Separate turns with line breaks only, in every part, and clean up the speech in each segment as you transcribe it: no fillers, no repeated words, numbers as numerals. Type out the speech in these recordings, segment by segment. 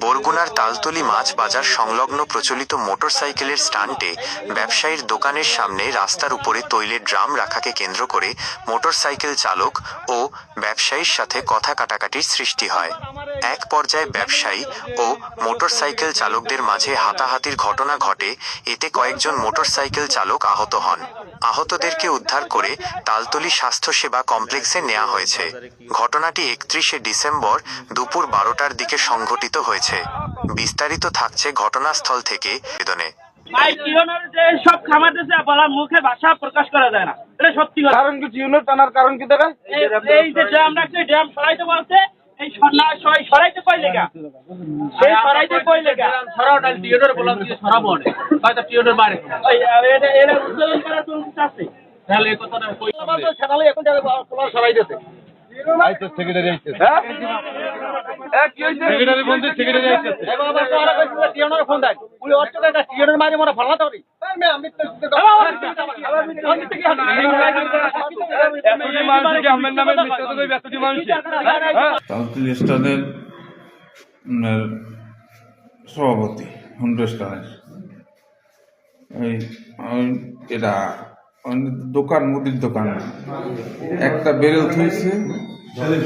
বরগুনার তালতলী মাছ বাজার সংলগ্ন প্রচলিত মোটরসাইকেলের স্ট্যান্ডে ব্যবসায়ীর দোকানের সামনে রাস্তার উপরে তৈলের ড্রাম রাখাকে কেন্দ্র করে মোটরসাইকেল চালক ও ব্যবসায়ীর সাথে কথা কাটাকাটির সৃষ্টি হয়। এক পর্যায়ে ব্যবসায়ী ও মোটরসাইকেল চালকদের মাঝে হাতাহাতির ঘটনা ঘটে। এতে কয়েকজন মোটরসাইকেল চালক আহত হন। আহতদেরকে উদ্ধার করে তালতলী স্বাস্থ্যসেবা কমপ্লেক্সে নেওয়া হয়েছে। ঘটনাটি 31শে ডিসেম্বর দুপুর 12টার দিকে সংঘটিত হয়েছে। বিস্তারিত থাকছে ঘটনাস্থল থেকে প্রতিবেদনে।
সব খামার দেশে বলা মুখে ভাষা প্রকাশ করা যায় না, এটা সত্যি কথা।
কারণ কি টিউনের টানার কারণ কি দেবে?
এই যে ড্রাম রাখছে, ড্রাম সরাইতে বলছে, এই সরাইতে কই লেগা, সেই সরাইতে কই লেগা সরাওটা টিউনের বললাম যে সরাবো না, হয়তো টিউনের বাইরে এটা এর উত্তোলন করা চলতে আছে। তাহলে এই কথাটা কই আমাদের ছাড়ালে এখন যাবে খোলা সরাই দিতে।
আইতে সেক্রেটারি আইতে হ্যাঁ কি হইছে? সেক্রেটারি ফোন দিতে, সেক্রেটারি আইতে এই বাবা তো আর কইছিল টিউনের ফোন দেয়, ওই অটকে গা টিউনের মারি মরা ফালাতে পারি। আমি তো
তালতলী স্টানের সভাপতি হুন্ডো স্টানের এরা দোকান, মুদির দোকান, একটা বেরেল থইছে।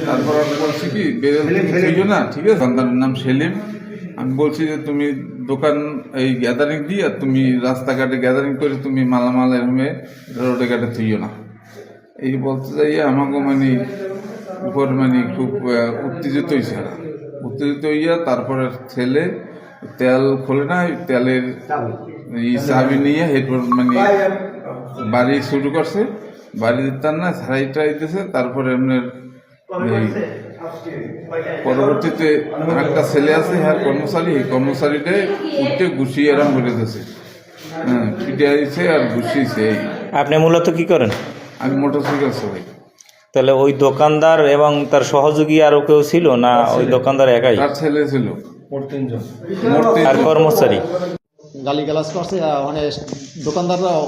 তারপর আমি বলছি কি বেরেল থইও না, ঠিক আছে। দোকানদারের নাম সেলিম। আমি বলছি যে তুমি দোকান এই গ্যাদারিং দিয়ে তুমি রাস্তাঘাটে গ্যাদারিং করে তুমি মালামাল এরমে রোডে ঘাটে থইও না, এই বলতে যাইয়া আমাকে মানে উপর মানে খুব উত্তেজিত হয়েছে। উত্তেজিত হইয়া তারপরে ছেলে তেল খোলে না, তেলের চাবি নিয়ে এরপর মানে বাড়ি শুরু করছে। বাড়ি দিতাম না, ছাড়াইটা দিতেছে। তারপরে আপনার এই পরবর্তীতে একটা ছেলে আছে, হ্যাঁ কর্মচারী, এই কর্মচারীটা উঠে গুছিয়ে এরম করে দিতেছে, হ্যাঁ পিটিয়ে দিচ্ছে আর গুছিয়েছে।
আপনি মূলত কি করেন?
আমি মোটরসাইকেল চালাই।
তাহলে ওই দোকানদার এবং তার সহযোগী আরো কেউ ছিল না? ওই দোকানদার একাই?
তার ছেলে ছিল, মোট তিনজন।
আর কর্মচারী
গালিগালাজ করছে, মানে দোকানদাররাও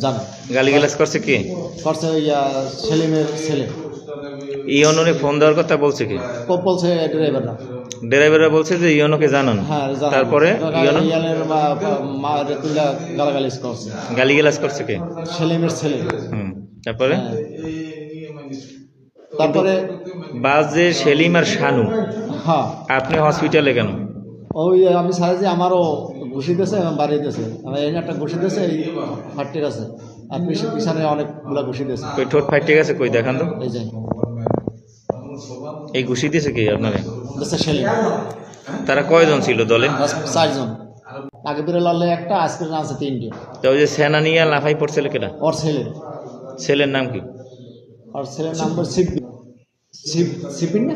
জানে।
গালিগালাজ করছে কি?
করছে সেলিমের ছেলে।
ইয়নকে ফোন দেওয়ার কথা বলছে কি?
বলছে ড্রাইভাররা।
ড্রাইভাররা বলছে যে ইয়নকে জানান।
হ্যাঁ,
তারপরে
ইয়ানের মা রেতুল্লা গালাগালিজ করছে।
গালিগালাজ করছে কি?
সেলিমের ছেলে।
তারপরে
তারপরে
বাজে সেলিম আর শানু।
হ্যাঁ,
আপনি হসপিটালে কেন?
ওই আমি চাই যে আমারও ঘুষি দিয়েছে এবং বাড়িয়ে দিয়েছে। আমার এই একটা ঘুষি দিয়েছে, এই ফাটতে গেছে, আর পিছনে অনেকগুলা ঘুষি দিয়েছে।
ওই ঠোঁট ফাটতে গেছে কই দেখান তো।
এই যাই
এই ঘুষি দিয়েছে কি আপনারে?
সেলিম।
তারা কয়জন ছিল দলে?
4 জন। আগে বেরে লালে একটা, আজকে আছে 3টে।
তো ওই যে সেনা নিয়ে লাফাই পড়ছিল কেটা?
ওর ছেলে।
ছেলের নাম কি?
আর ছেলের নাম শিববীর। শিববীর না,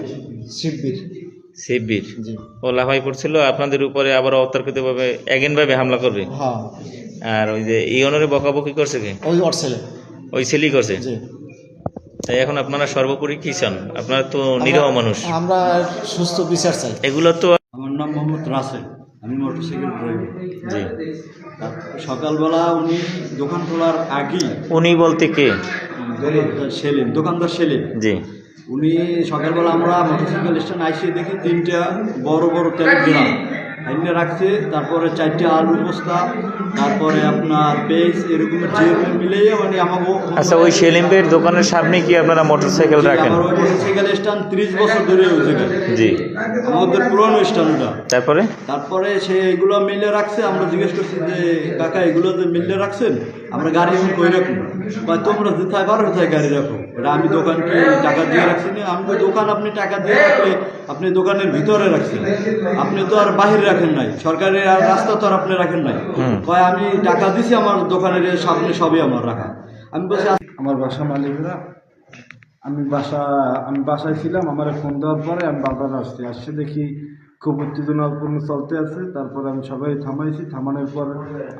শিববীর।
শিববীর। ও লাফাই পড়ছিল আপনাদের উপরে, আবার অতর্কিত ভাবে এগেন ভাবে হামলা করবে।
হ্যাঁ।
আর ওই যে ইয়নরে বকাবকি করছে কি?
ওই ওর ছেলে।
ওই ছেলেই করছে। তাই এখন আপনারা সর্বোপরি কি চান? আপনারা তো নিরহ মানুষ।
আমরা সুস্থ বিচার চাই।
এগুলো তো।
আমার নাম মোহাম্মদ রাসেল, আমি মোটরসাইকেল ড্রাইভার।
জি।
সকালবেলা উনি দোকান খোলার আগেই।
উনি বলতে কে?
সেলিম, দোকানদার সেলিম।
জি।
উনি সকালবেলা আমরা মোটরসাইকেল স্ট্যান্ড আইসে দেখি 3টা বড় বড় তেলের ড্রাম এনে রাখছে। তারপরে 4টে আলু বস্তা, তারপরে আপনার পেঁয়াজ, এরকমের যে মিলিয়ে মানে আমাকে।
আচ্ছা, ওই সেলিমের দোকানের সামনে কি আপনারা মোটরসাইকেল রাখেন?
আমার ওই মোটরসাইকেল স্ট্যান্ড 30 বছর ধরে ওই জায়গায়।
জি।
আমাদের পুরনো স্ট্যান্ড ওটা।
তারপরে
সে এগুলো মিলে রাখছে। আমরা জিজ্ঞেস করছি যে কাকা এগুলো যে মিলে রাখছেন, আমরা গাড়ি এখন কই রাখবো? বা তোমরা যেথায় পারো কোথায় গাড়ি রাখো, এটা আমি দোকানকে টাকা দিয়ে রাখছি না। আমি তো দোকান আপনি টাকা দিয়ে রাখলে আপনি দোকানের ভিতরে রাখছেন, আপনি তো আর বাহিরে রাখেন নাই, সরকারি রাস্তা তো আর আপনি রাখেন নাই। কয় আমি টাকা দিছি, আমার দোকানের সামনে সবই আমার রাখা। আমি বলছি
আমার বাসা মালিকরা, আমি বাসায় ছিলাম। আমার ফোন দেওয়ার পরে আমি বারবার আসছে দেখি খুব উত্তেজনাপূর্ণ চলতে আছে। তারপরে আমি সবাই থামাইছি। থামানোর পর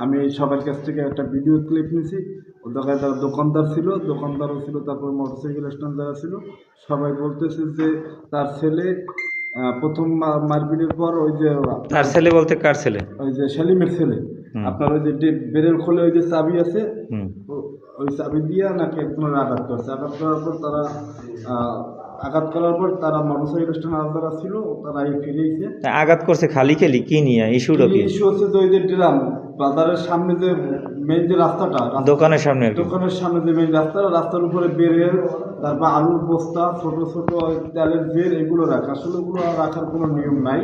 আমি সবার কাছ থেকে একটা ভিডিও ক্লিপ নিয়েছি। ও জায়গায় তারা দোকানদার ছিল, দোকানদারও ছিল, তারপর মোটরসাইকেল স্ট্যান্ড যারা ছিল সবাই বলতেছে যে তার ছেলে প্রথম মারপিটের পর ওই যে
তার ছেলে বলতে কার ছেলে?
ওই যে সেলিমের ছেলে। আপনার ওই যে বেরেল খোলে ওই যে চাবি আছে, ওই চাবি দিয়ে নাকি একজনের আঘাত করছে। আঘাত করার পর তারা আঘাত করার পর তারা মোটরসাইকেল স্ট্যান্ড যারা ছিল তারা ফিরেছে।
তা আঘাত করছে খালি খেলি কি নিয়ে ইস্যুটা কি?
ইস্যু হচ্ছে যে ওই যে ড্রাম বাজারের সামনে যে মেইন যে রাস্তাটা,
দোকানের সামনে আর কি?
দোকানের সামনে যে মেইন রাস্তাটা, রাস্তার উপরে বেরিয়ে তারপর আলুর বস্তা, ছোট ছোট তেলের জের এগুলো রাখা। আসলে ওগুলো রাখার কোনো নিয়ম নাই।